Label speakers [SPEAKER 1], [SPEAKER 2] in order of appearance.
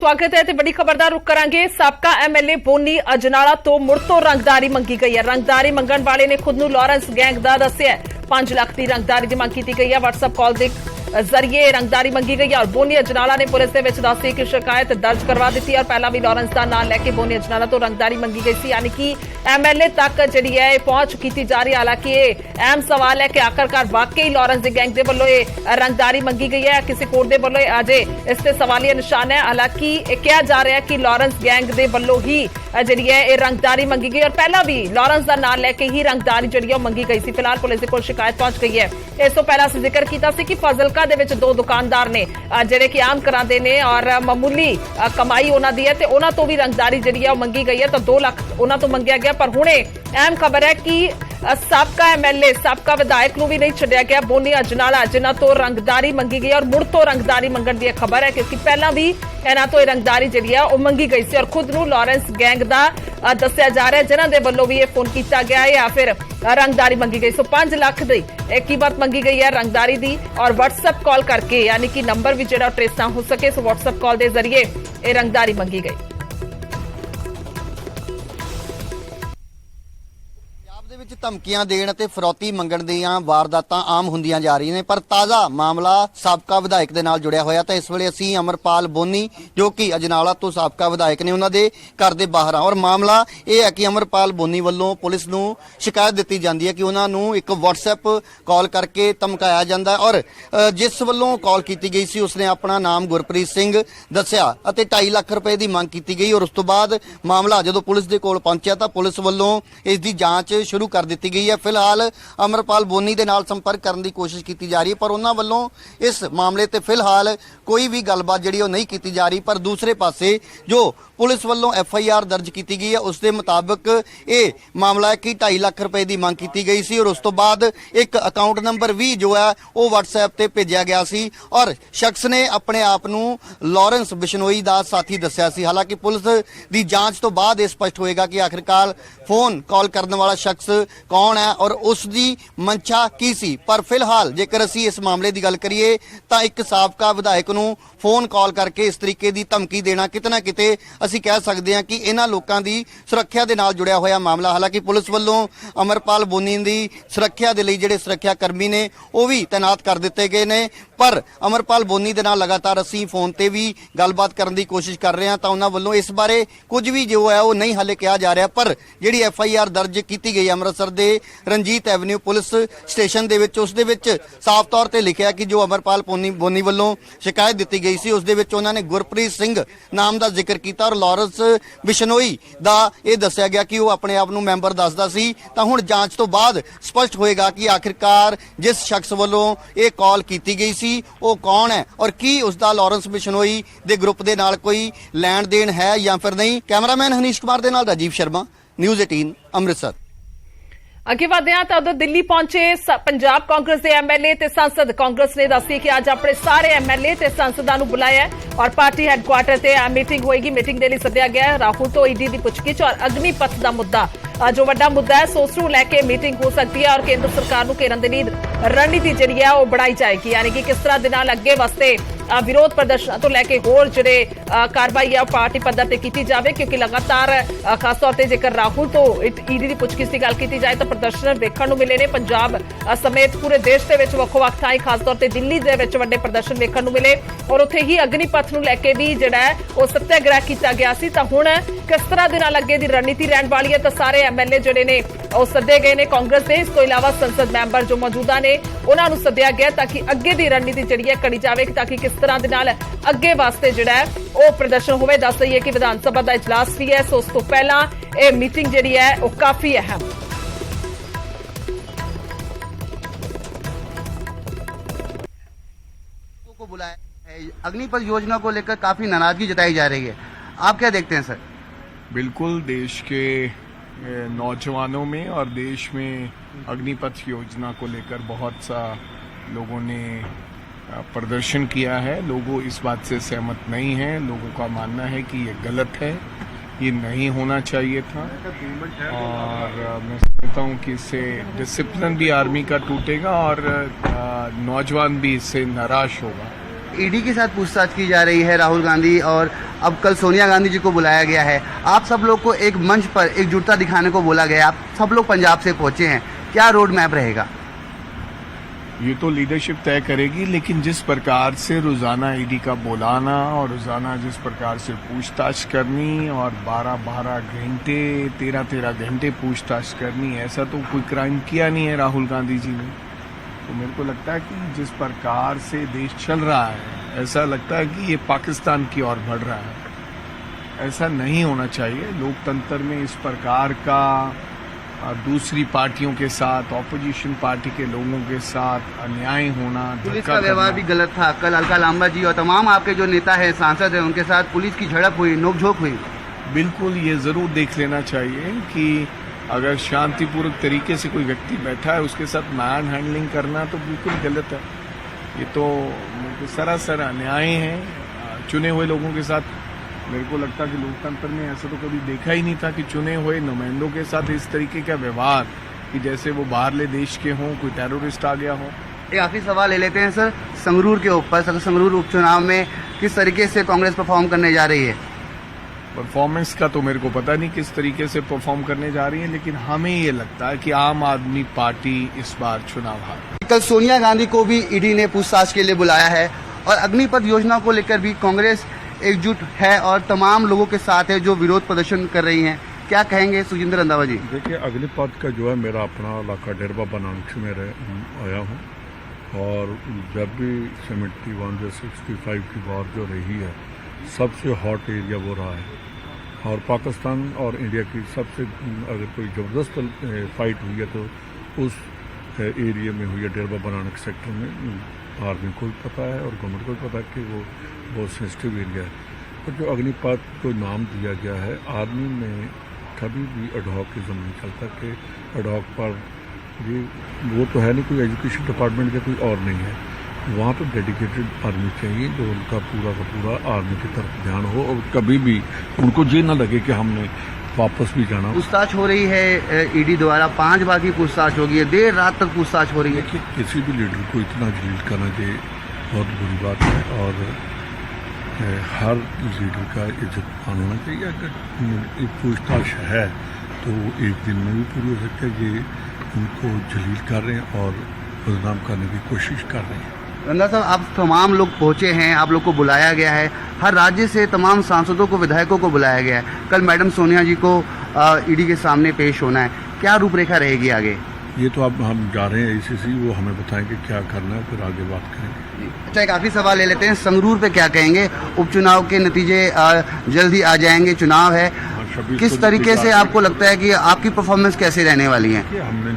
[SPEAKER 1] स्वागत है। बड़ी खबरदार रुख करांगे। साबका एमएलए बोनी अजनाला तो मुड़ तो रंगदारी मंगी गई है। रंगदारी मंगण वाले ने खुद ਨੂੰ लॉरेंस गैंग ਦਾ ਦੱਸਿਆ 5 ਲੱਖ ਦੀ रंगदारी ਦੀ ਮੰਗ ਕੀਤੀ गई है। WhatsApp कॉल ਦੇ जरिए रंगदारी मंगी गई है और बोनी अजनाला ने पुलिस के दस्सी कि शिकायत दर्ज करवा दी और पहला भी लॉरेंस का नाम लैके बोनी अजनाला तो रंगदारी मंगी गई थी, यानी कि एमएलए तक जी है पहुंच की जा रही है। हालांकि यह अहम सवाल है कि आखिरकार वाकई लॉरेंस के गैंग के वालों रंगदारी मंगी गई है, किसी कोर्ट के वालों अजे इस ते सवालिया निशान है। हालांकि कहा जा रहा है कि लॉरेंस गैंग के वालों ही जी है रंगदारी मंगी गई और पहला भी लॉरेंस का नाम लैके ही रंगदारी जी मंगी गई थी। फिलहाल पुलिस को शिकायत पहुंच गई है। इस तो पहला असीं जिक्र किया कि फाजिलका दे विच 2 दुकानदार ने जिहड़े कि आम करांदे ने और मामूली कमाई उन्हां दी है ते उन्हां तो भी रंगदारी जिहड़ी है मंगी गई है, तो 2 लाख उन्हां तो मंगिया गया। पर हुणे अहम खबर है कि साबका एमएलए साबका विधायक नूं भी नहीं छड्डिया गया। बोनी अजनाला जिन्हां तो रंगदारी मंगी गई और मुड़ तो रंगदारी मंगण दी खबर है, क्योंकि पहला भी इन्हां तो रंगदारी जिहड़ी है ओह मंगी गई सी और खुद नूं लॉरेंस गैंग दा दस्सिया जा रहा है, जिन्हां दे वल्लों भी यह फोन किया गया है या फिर रंगदारी मंगी गई। सो 5 लाख की कीमत मंगी गई है रंगदारी दी और WhatsApp कॉल करके, यानी कि नंबर भी जिहड़ा ट्रेस ना हो सके, सो WhatsApp कॉल के जरिए यह रंगदारी मंगी गई।
[SPEAKER 2] ਧਮਕੀਆਂ ਦੇਣ ਅਤੇ ਫਰੌਤੀ ਮੰਗਣ ਦੀਆਂ ਵਾਰਦਾਤਾਂ ਆਮ ਹੁੰਦੀਆਂ ਜਾ ਰਹੀਆਂ ਨੇ, ਪਰ ਤਾਜ਼ਾ ਮਾਮਲਾ ਸਾਬਕਾ ਵਿਧਾਇਕ ਦੇ ਨਾਲ ਜੁੜਿਆ ਹੋਇਆ। ਤਾਂ ਇਸ ਵੇਲੇ ਅਸੀਂ ਅਮਰਪਾਲ ਬੋਨੀ ਜੋ ਕਿ ਅਜਨਾਲਾ ਤੋਂ ਸਾਬਕਾ ਵਿਧਾਇਕ ਨੇ ਉਹਨਾਂ ਦੇ ਘਰ ਦੇ ਬਾਹਰ ਆ ਔਰ ਮਾਮਲਾ ਇਹ ਹੈ ਕਿ ਅਮਰਪਾਲ ਬੋਨੀ ਵੱਲੋਂ ਪੁਲਿਸ ਨੂੰ ਸ਼ਿਕਾਇਤ ਦਿੱਤੀ ਜਾਂਦੀ ਹੈ ਕਿ ਉਹਨਾਂ ਨੂੰ ਇੱਕ WhatsApp ਕਾਲ ਕਰਕੇ ਧਮਕਾਇਆ ਜਾਂਦਾ ਔਰ ਜਿਸ ਵੱਲੋਂ ਕਾਲ ਕੀਤੀ ਗਈ ਸੀ ਉਸਨੇ ਆਪਣਾ ਨਾਮ ਗੁਰਪ੍ਰੀਤ ਸਿੰਘ ਦੱਸਿਆ ਅਤੇ 2.5 ਲੱਖ ਰੁਪਏ ਦੀ ਮੰਗ ਕੀਤੀ ਗਈ ਔਰ ਉਸ ਤੋਂ ਬਾਅਦ ਮਾਮਲਾ ਜਦੋਂ ਪੁਲਿਸ ਦੇ ਕੋਲ ਪਹੁੰਚਿਆ ਤਾਂ ਪੁਲਿਸ ਵੱਲੋਂ ਇਸ ਦੀ ਜਾਂਚ ਸ਼ੁਰੂ कर दी गई है। फिलहाल अमरपाल बोनी के नाल संपर्क करने की कोशिश की जा रही है, पर उन्होंने वालों इस मामले ते फिलहाल कोई भी गलबात जी नहीं की जा रही। पर दूसरे पासे जो पुलिस वालों FIR दर्ज की गई है उसके मुताबिक ये मामला है कि 2.5 लाख रुपए की मांग की गई सी और उस तो बाद एक अकाउंट नंबर भी जो है वो WhatsApp ते भेजा गया सी और शख्स ने अपने आप नूं लॉरेंस बिश्नोई का साथी दस्या सी। हालांकि पुलिस की जांच तो बाद यह स्पष्ट होएगा कि आखिरकार फोन कॉल करने वाला शख्स कौन है और उसकी मंशा की सी। पर फिलहाल जेकर असी इस मामले की गल करिए तो एक साबका विधायक नूं फोन कॉल करके इस तरीके की धमकी देना किते ना किते असी कह सकते हैं कि इन्हां लोकां दी सुरक्षा दे नाल जुड़िया होया मामला। हालांकि पुलिस वालों अमरपाल बोनी की सुरक्षा के लिए जिहड़े सुरक्षा कर्मी ने वो भी तैनात कर दिते गए ने, पर अमरपाल बोनी दे नाल लगातार असी फोन ते भी गलबात करने की कोशिश कर रहे हैं तो उन्हां वल्लों इस बारे कुछ भी जो है वो नहीं हाले कहा जा रहा। पर जिहड़ी FIR दर्ज की गई अमृतसर के रंजीत एवेन्यू पुलिस स्टेशन दे विच उस दे विच साफ तौर पर लिखिया कि जो अमरपाल बोनी वल्लों शिकायत दी गई सी उस दे विच उन्हां ने गुरप्रीत सिंह नाम का जिक्र किया और लॉरेंस बिश्नोई का यह दस्सिया गया कि वह अपने आप नूं मैंबर दसदा सी। तां हुण जांच तो बाद स्पष्ट होएगा कि आखिरकार जिस शख्स वल्लों ये कॉल की गई सी वो कौन है और की उसका लॉरेंस बिश्नोई दे ग्रुप दे नाल कोई लैण देण है या फिर नहीं। कैमरामैन हनीश कुमार दे नाल राजीव शर्मा, न्यूज़ 18 अमृतसर।
[SPEAKER 1] अगे बढ़ते हैं तो उधर दिल्ली पहुंचे पंजाब कांग्रेस के एमएलए ते सांसद। कांग्रेस ने दसी कि अज अपने सारे एमएलए ते सांसदां नूं बुलाया और पार्टी हैडक्वार्टर से मीटिंग होएगी। मीटिंग के लिए सद्या गया है। राहुल तो ईडी की पुछगिछ और अग्निपथ का मुद्दा जो वड्डा मुद्दा है सो उसनूं लैके मीटिंग हो सकती है और केंद्र सरकार नूं घेरन दे लई रणनीति जिहड़ी है वो बनाई जाएगी, यानी कि किस तरह दे नाल अगे वास्ते विरोध प्रदर्शन तो लैके होर जिहड़े कार्रवाई है पार्टी पद्धर ते कीती जावे, क्योंकि लगातार खास तौर पर जेकर राहुल तो ईडी की पुछगिछ की गल की जाए तो प्रदर्शन वेखण नूं मिले ने। पंजाब समेत पूरे देश के ਵੱਖ-ਵੱਖ ਥਾਈਂ खास तौर पर दिल्ली के वड्डे प्रदर्शन वेखण नूं मिले और उत्थे ही अग्निपथ नूं लैके भी जिहड़ा है वो सत्याग्रह किया गया सी। तां हुण किस तरह दे नाल अगे दी रणनीति रहण वाली है तो सारे एमएलए जिहड़े ने वो सद्दे गए ने कांग्रेस के। इस तो इलावा संसद मैंबर जो मौजूदा ने उन्हां नूं सद्दिया गया ताकि अगे दी रणनीति जिहड़ी है कड़ी जावे ताकि किस तरह दे नाल अगे वास्ते जिहड़ा है वो प्रदर्शन होवे। दस दईए कि विधान सभा का इजलास भी है, सो उस तो पहला ये मीटिंग जिहड़ी है वो काफी अहम।
[SPEAKER 2] को बुलाया अग्निपथ योजना को लेकर काफी नाराजगी जताई जा रही है, आप क्या देखते हैं सर?
[SPEAKER 3] बिल्कुल, देश के नौजवानों में और देश में अग्निपथ योजना को लेकर बहुत सा लोगों ने प्रदर्शन किया है। लोगों इस बात से सहमत नहीं हैं। लोगों का मानना है कि ये गलत है, ये नहीं होना चाहिए था और मैं समझता हूँ कि इससे डिसिप्लिन भी आर्मी का टूटेगा और नौजवान भी इससे निराश होगा।
[SPEAKER 2] ईडी के साथ पूछताछ की जा रही है राहुल गांधी और अब कल सोनिया गांधी जी को बुलाया गया है। आप सब लोग को एक मंच पर एकजुटता दिखाने को बोला गया। आप सब लोग पंजाब से पहुंचे हैं, क्या रोड मैप रहेगा?
[SPEAKER 3] ये तो लीडरशिप तय करेगी, लेकिन जिस प्रकार से रोजाना ईडी का बुलाना और रोजाना जिस प्रकार से पूछताछ करनी और 12-12 घंटे 13-13 घंटे पूछताछ करनी, ऐसा तो कोई क्राइम किया नहीं है राहुल गांधी जी ने। तो मेरे को लगता है कि जिस प्रकार से देश चल रहा है, ऐसा लगता है कि ये पाकिस्तान की ओर बढ़ रहा है। ऐसा नहीं होना चाहिए। लोकतंत्र में इस प्रकार का दूसरी पार्टियों के साथ, ऑपोजिशन पार्टी के लोगों के साथ अन्याय होना,
[SPEAKER 2] पुलिस का व्यवहार भी गलत था। कल अलका लांबा जी और तमाम आपके जो नेता हैं, सांसद हैं, उनके साथ पुलिस की झड़प हुई, नोकझोंक हुई।
[SPEAKER 3] बिल्कुल ये जरूर देख लेना चाहिए कि अगर शांतिपूर्वक तरीके से कोई व्यक्ति बैठा है, उसके साथ मैन हैंडलिंग करना तो बिल्कुल गलत है। ये तो सरासर अन्याय है चुने हुए लोगों के साथ। मेरे को लगता है कि लोकतंत्र में ऐसा तो कभी देखा ही नहीं था कि चुने हुए नुमाइंदों के साथ इस तरीके का व्यवहार, कि जैसे वो बाहरले देश के हों, कोई टेररिस्ट आ गया हो।
[SPEAKER 2] एक आखिरी सवाल ले लेते हैं सर, संगरूर के ऊपर। संगरूर उपचुनाव में किस तरीके से कांग्रेस परफॉर्म करने जा रही है?
[SPEAKER 3] परफॉर्मेंस का तो मेरे को पता नहीं किस तरीके से परफॉर्म करने जा रही है, लेकिन हमें ये लगता है कि आम आदमी पार्टी इस बार चुनाव हार।
[SPEAKER 2] कल सोनिया गांधी को भी ईडी ने पूछताछ के लिए बुलाया है और अग्निपथ योजना को लेकर भी कांग्रेस एकजुट है और तमाम लोगों के साथ है जो विरोध प्रदर्शन कर रही हैं। क्या कहेंगे सुजिंदर रंधावा जी?
[SPEAKER 4] देखिए, अग्निपथ का जो है, मेरा अपना इलाका डेरबा बनारस में आया हूँ और जब भी 71 या 65 की वार जो रही है, सबसे हॉट एरिया वो रहा है। और पाकिस्तान और इंडिया की सबसे अगर कोई ज़बरदस्त फाइट हुई है तो उस एरिया में हुई है, डेरबा बनारस सेक्टर में। आर्मी को भी पता है और गवर्नमेंट को भी पता है कि वो बहुत सेंसिटिव एरिया है। तो जो अग्निपथ को नाम दिया गया है, आर्मी में कभी भी एडहॉक की नहीं चलता कि एडहॉक पर ये वो तो है नहीं, कोई एजुकेशन डिपार्टमेंट का कोई और नहीं है। वहाँ पर डेडिकेटेड आर्मी चाहिए जो उनका पूरा का पूरा आर्मी की तरफ ध्यान हो और कभी भी उनको ये ना लगे कि हमने वापस भी जाना।
[SPEAKER 2] पूछताछ हो रही है ईडी द्वारा, 5 बार की पूछताछ होगी है, देर रात तक पूछताछ हो रही है।
[SPEAKER 4] कि किसी भी लीडर को इतना जलील करना ये बहुत बुरी बात है और हर लीडर का इज्जत मानना चाहिए। अगर पूछताछ है तो एक दिन में भी पूरी हो सकती है। ये उनको जलील कर रहे हैं और बदनाम करने की कोशिश कर रहे हैं।
[SPEAKER 2] रंधा साहब, आप तमाम लोग पहुंचे हैं, आप लोग को बुलाया गया है, हर राज्य से तमाम सांसदों को, विधायकों को बुलाया गया है। कल मैडम सोनिया जी को ईडी के सामने पेश होना है, क्या रूपरेखा रहेगी आगे?
[SPEAKER 4] ये तो अब हम जा रहे हैं ICC, वो हमें बताएंगे क्या करना है, फिर आगे बात करेंगे।
[SPEAKER 2] अच्छा, एक आखिरी सवाल ले लेते हैं, संगरूर पे क्या कहेंगे? उपचुनाव के नतीजे जल्द ही आ जाएंगे, चुनाव है, किस तरीके से आपको लगता है कि आपकी परफॉर्मेंस कैसे रहने वाली है?
[SPEAKER 4] हमने